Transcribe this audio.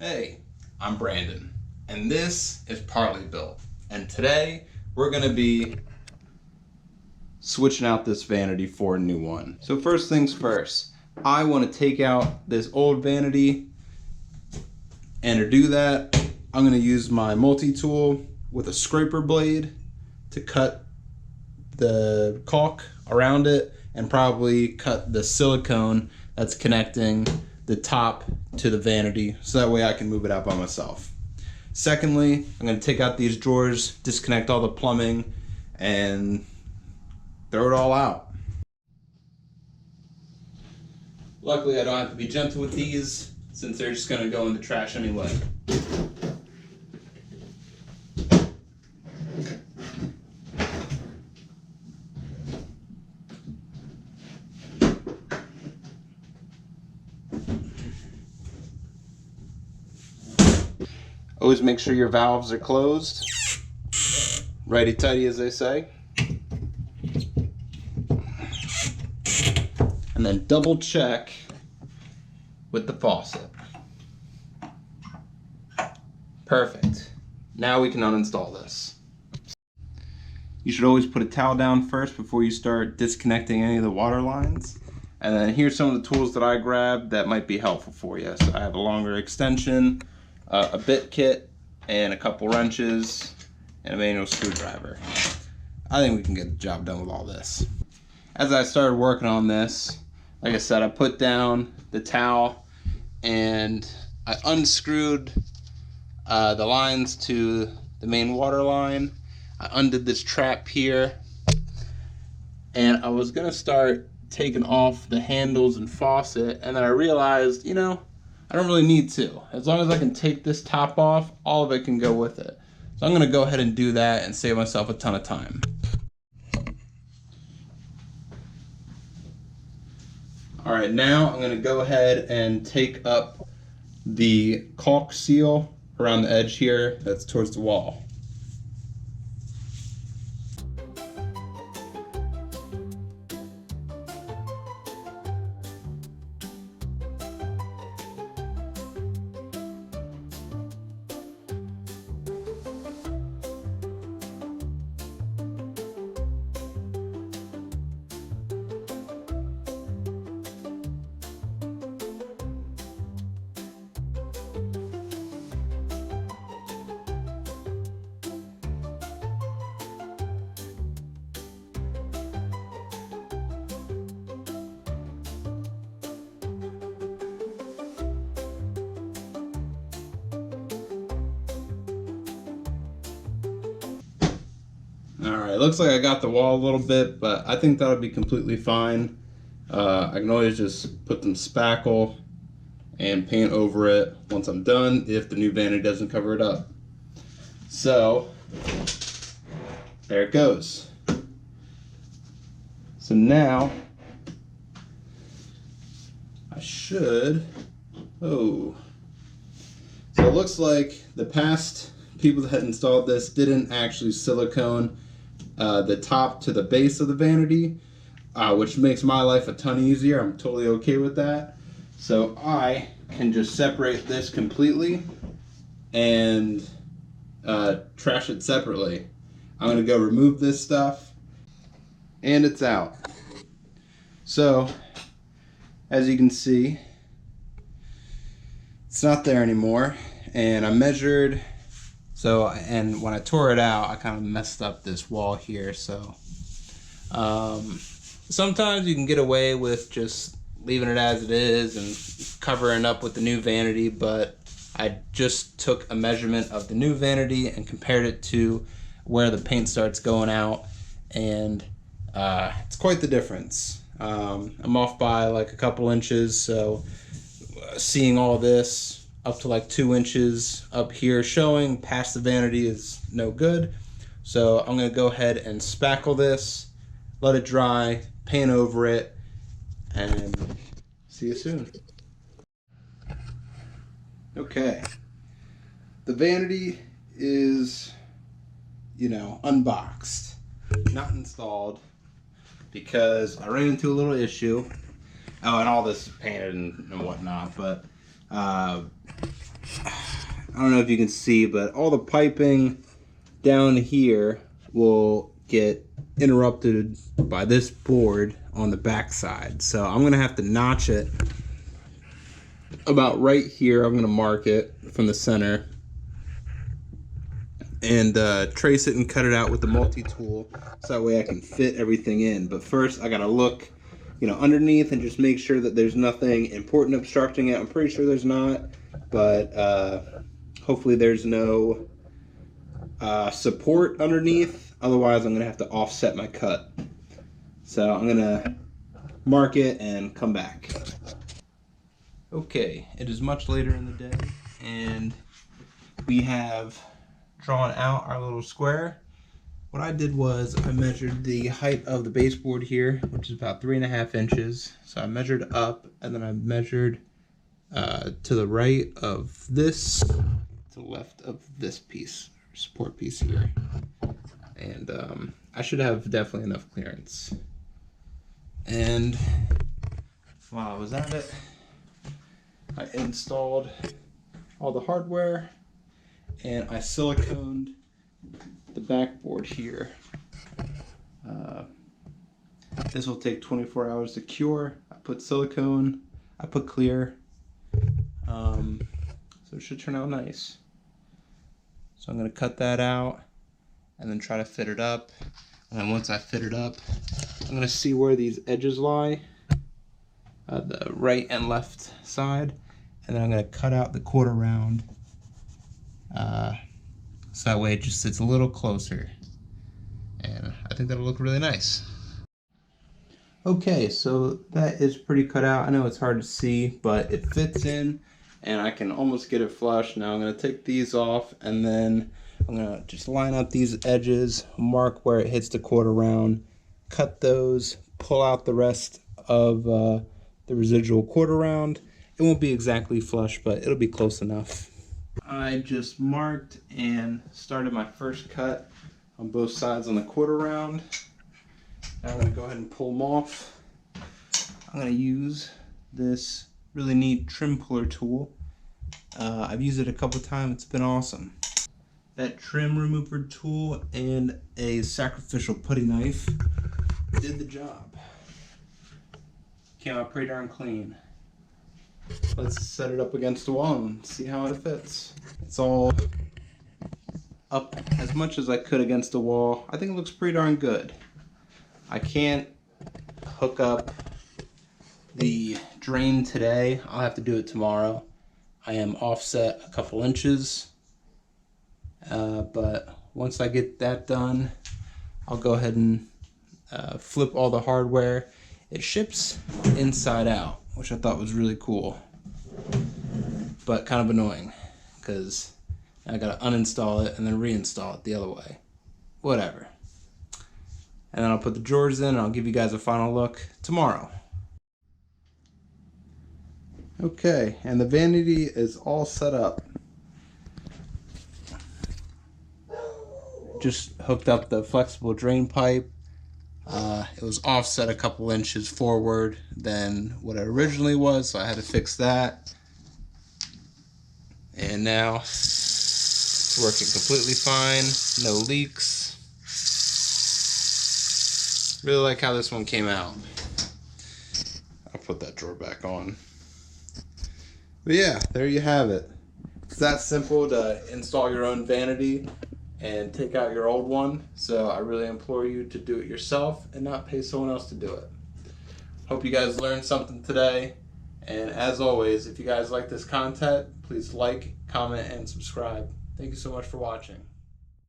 Hey, I'm Brandon, and this is Partly Built. And today we're gonna be switching out this vanity for a new one. So first things first, I want to take out this old vanity, and to do that, I'm gonna use my multi-tool with a scraper blade to cut the caulk around it and probably cut the silicone that's connecting the top to the vanity so that way I can move it out by myself. Secondly, I'm going to take out these drawers, disconnect all the plumbing, and throw it all out. Luckily, I don't have to be gentle with these since they're just going to go in the trash anyway. Always make sure your valves are closed. Righty-tighty, as they say. And then double check with the faucet. Perfect. Now we can uninstall this. You should always put a towel down first before you start disconnecting any of the water lines. And then here's some of the tools that I grabbed that might be helpful for you. So I have a longer extension, a bit kit, and a couple wrenches, and a manual screwdriver. I think we can get the job done with all this. As I started working on this, like I said, I put down the towel and I unscrewed the lines to the main water line. I undid this trap here, and I was gonna start taking off the handles and faucet, and then I realized, I don't really need to. As long as I can take this top off, all of it can go with it. So I'm gonna go ahead and do that and save myself a ton of time. All right, now I'm gonna go ahead and take up the caulk seal around the edge here that's towards the wall. Alright, looks like I got the wall a little bit, but I think that'll be completely fine. I can always just put some spackle and paint over it once I'm done if the new vanity doesn't cover it up. So, there it goes. So now, I should, so it looks like the past people that had installed this didn't actually silicone the top to the base of the vanity, which makes my life a ton easier. I'm totally okay with that. So I can just separate this completely and trash it separately. I'm going to go remove this stuff, and it's out. So as you can see, it's not there anymore, and I measured. So, and when I tore it out, I kind of messed up this wall here. So sometimes you can get away with just leaving it as it is and covering up with the new vanity, but I just took a measurement of the new vanity and compared it to where the paint starts going out, and it's quite the difference. I'm off by like a couple inches, so seeing all this up to like 2 inches up here showing past the vanity is no good. So I'm gonna go ahead and spackle this, let it dry, paint over it, and see you soon. Okay, the vanity is, unboxed, not installed, because I ran into a little issue. Oh, and all this is painted and whatnot, but I don't know if you can see, but all the piping down here will get interrupted by this board on the back side. So I'm gonna have to notch it about right here. I'm gonna mark it from the center and trace it and cut it out with the multi-tool so that way I can fit everything in. But first I gotta look, you know, underneath and just make sure that there's nothing important obstructing it. I'm pretty sure there's not, but hopefully there's no support underneath. Otherwise I'm gonna have to offset my cut. So I'm gonna mark it and come back. Okay, it is much later in the day and we have drawn out our little square. What I did was I measured the height of the baseboard here, which is about 3.5 inches. So I measured up and then I measured to the right of this, to the left of this piece, support piece here. And I should have definitely enough clearance. And while I was at it, I installed all the hardware and I siliconed the backboard here. This will take 24 hours to cure. I put silicone, I put clear, so it should turn out nice. So I'm going to cut that out and then try to fit it up. And then once I fit it up, I'm going to see where these edges lie, the right and left side, and then I'm going to cut out the quarter round so that way it just sits a little closer, and I think that'll look really nice. Okay, so that is pretty cut out. I know it's hard to see, but it fits in and I can almost get it flush. Now I'm going to take these off and then I'm going to just line up these edges, mark where it hits the quarter round, cut those, pull out the rest of the residual quarter round. It won't be exactly flush, but it'll be close enough. I just marked and started my first cut on both sides on the quarter round. Now I'm going to go ahead and pull them off. I'm going to use this really neat trim puller tool. I've used it a couple times. It's been awesome. That trim remover tool and a sacrificial putty knife did the job. Came out pretty darn clean. Let's set it up against the wall and see how it fits. It's all up as much as I could against the wall. I think it looks pretty darn good. I can't hook up the drain today. I'll have to do it tomorrow. I am offset a couple inches, but once I get that done, I'll go ahead and flip all the hardware. It ships inside out, which I thought was really cool, but kind of annoying because I gotta uninstall it and then reinstall it the other way. Whatever. And then I'll put the drawers in and I'll give you guys a final look tomorrow. Okay, and the vanity is all set up. Just hooked up the flexible drain pipe. It was offset a couple inches forward than what it originally was, so I had to fix that. And now it's working completely fine, no leaks. Really like how this one came out. I'll put that drawer back on. But yeah, there you have it. It's that simple to install your own vanity and take out your old one. So I really implore you to do it yourself and not pay someone else to do it. Hope you guys learned something today. And as always, if you guys like this content, please like, comment, and subscribe. Thank you so much for watching.